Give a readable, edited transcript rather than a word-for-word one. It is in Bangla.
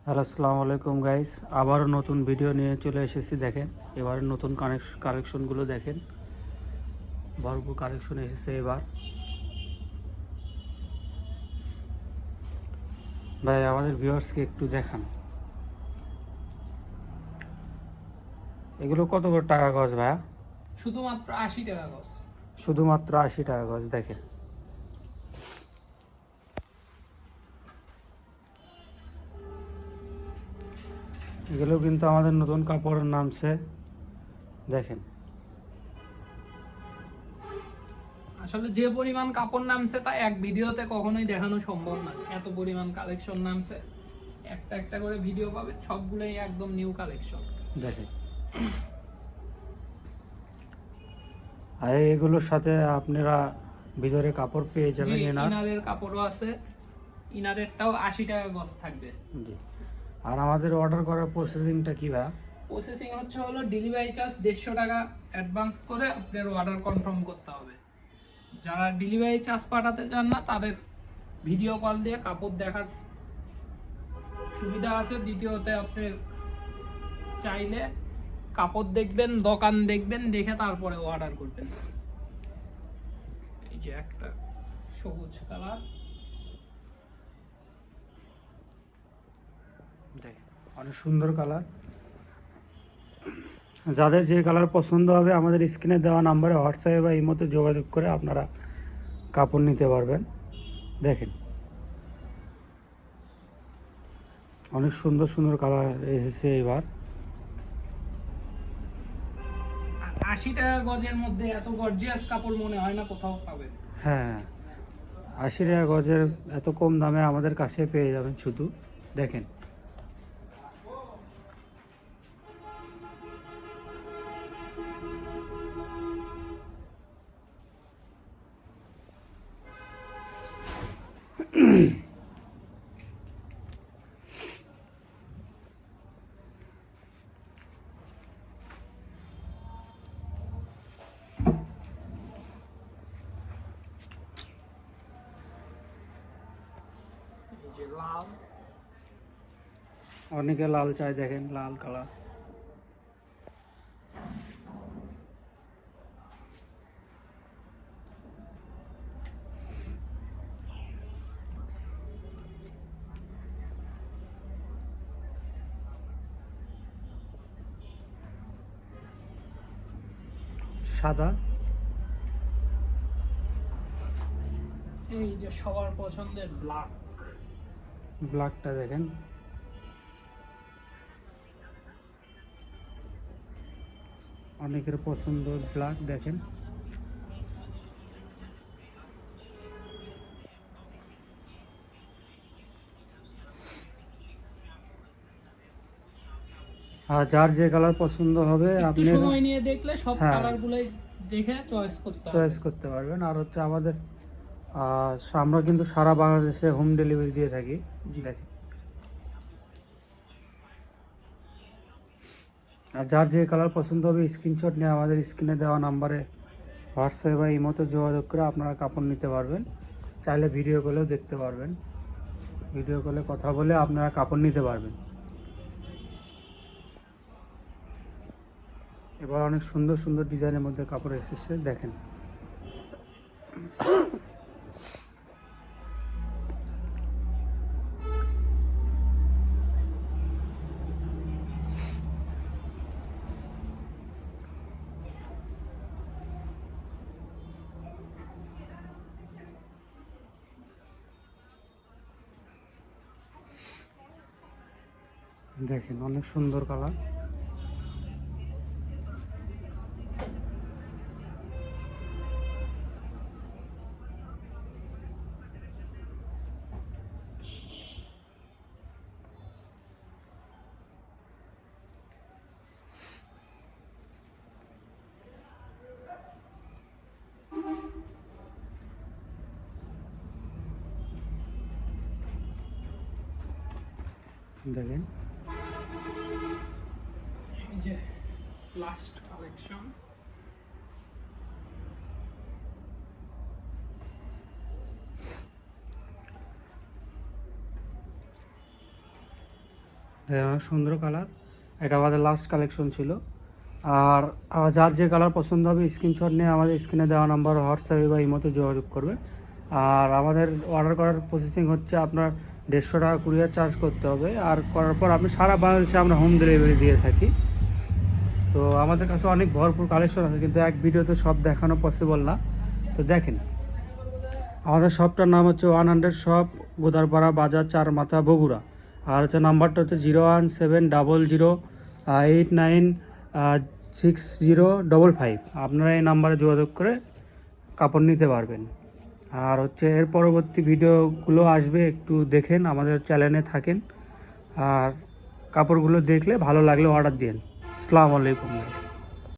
হ্যালো, আসসালামু আলাইকুম গাইস। আবারও নতুন ভিডিও নিয়ে চলে এসেছি। দেখেন এবার নতুন কালেকশনগুলো দেখেন, ভরপুর কালেকশন এসেছে এবার। ভাই আমাদের ভিউয়ার্সকে একটু দেখান, এগুলো কত করে টাকা গজ ভাইয়া? শুধুমাত্র 80 টাকা গজ। শুধুমাত্র 80 টাকা গজ। দেখেন এগুলো কিন্তু আমাদের নতুন কাপড়ের নামছে। দেখেন আসলে যে পরিমাণ কাপড় নামছে তা এক ভিডিওতে কখনোই দেখানো সম্ভব না। এত পরিমাণ কালেকশন নামছে, একটা একটা করে ভিডিও পাবে, সবগুলোই একদম নিউ কালেকশন। দেখেন আর এগুলোর সাথে আপনারা ভিতরে কাপড় পেয়ে জি, যাবেন। ইনারের কাপড়ও আছে, ইনারেরটাও 80 টাকা গজ থাকবে। জি। আর আমাদের অর্ডার করার প্রসেসিংটা কি ভাইয়া? প্রসেসিং হলো ডেলিভারি চার্জ 150 টাকা অ্যাডভান্স করে আপনার অর্ডার কনফার্ম করতে হবে। যারা ডেলিভারি চার্জ পাঠাতে চান না তাদের ভিডিও কল দিয়ে কাপড় দেখার সুবিধা আছে। দ্বিতীয়তে আপনার চাইলে কাপড় দেখবেন, দোকান দেখবেন, দেখে তারপরে অর্ডার করবেন। এই যে একটা সবুজ কালার, অনেক সুন্দর কালার। যাদের যে কালার পছন্দ হবে আমাদের স্ক্রিনে দেওয়া নাম্বারে হোয়াটসঅ্যাপে বা ইমোতে যোগাযোগ করে আপনারা কাপড় নিতে পারবেন। দেখেন অনেক সুন্দর সুন্দর কালার এসেছে এবার। 80 টাকা গজের মধ্যে এত গর্জিয়াস কাপড় মনে হয় না কোথাও পাবেন। হ্যাঁ, 80 টাকা গজের এত কম দামে আমাদের কাছে পেয়ে যাবেন শুধু। দেখেন এই যে লাল, অনেকে লাল চাই। দেখেন লাল কালার, সাদা, এই যে সবার পছন্দের ব্ল্যাক। ব্ল্যাকটা দেখেন অনেকের পছন্দ ব্ল্যাক। দেখেন আর যার যে কালার পছন্দ হবে একটু আপনি সময় নিয়ে দেখলে সব হ্যাঁ কালারগুলোই দেখে চয়েস করতে হবে। চয়েস করতে পারবেন। আর হচ্ছে আমাদের আমরা কিন্তু সারা বাংলাদেশে হোম ডেলিভারি দিয়ে থাকি। দেখেন আর যার যে কালার পছন্দ হবে স্ক্রিনশট নিয়ে আমাদের স্ক্রিনে দেওয়া নাম্বারে হোয়াটসঅ্যাপ বা ইমোতে যোগাযোগ করে আপনারা কাপড় নিতে পারবেন। চাইলে ভিডিও কলেও দেখতে পারবেন, ভিডিও কলে কথা বলে আপনারা কাপড় নিতে পারবেন। এবার অনেক সুন্দর সুন্দর ডিজাইনের মধ্যে কাপড় এসেছে। দেখেন দেখেন অনেক সুন্দর কালার। দেখেন এই যে লাস্ট কালেকশন, দেখেন অনেক সুন্দর কালার। এটা আমাদের লাস্ট কালেকশন ছিল। আর যার যে কালার পছন্দ হবে স্ক্রিনশট নিয়ে আমাদের স্ক্রিনে দেওয়া নাম্বার হোয়াটসঅ্যাপে বা ইমোতে যোগাযোগ করবে। আর আমাদের অর্ডার করার প্রসেসিং হচ্ছে আপনার 150 টাকা কুরিয়ার চার্জ করতে হবে। আর করার পর আপনি সারা বাংলাদেশে আমরা হোম ডেলিভারি দিয়ে থাকি। তো আমাদের কাছে অনেক ভরপুর কালেকশন আছে, কিন্তু এক ভিডিওতে সব দেখানো পসিবল না। তো দেখেন, আমাদের শপটার নাম হচ্ছে 100 শপ, গোদারপাড়া বাজার, 4 মাথা, বগুড়া। আর হচ্ছে নাম্বারটা হচ্ছে 01700896055। আপনারা এই নাম্বারে যোগাযোগ করে কাপড় নিতে পারবেন। আর হচ্ছে এর পরবর্তী ভিডিওগুলো আসবে, একটু দেখেন, আমাদের চ্যানেলে থাকেন। আর কাপড়গুলো দেখলে ভালো লাগলে অর্ডার দিন। আসসালামু আলাইকুম।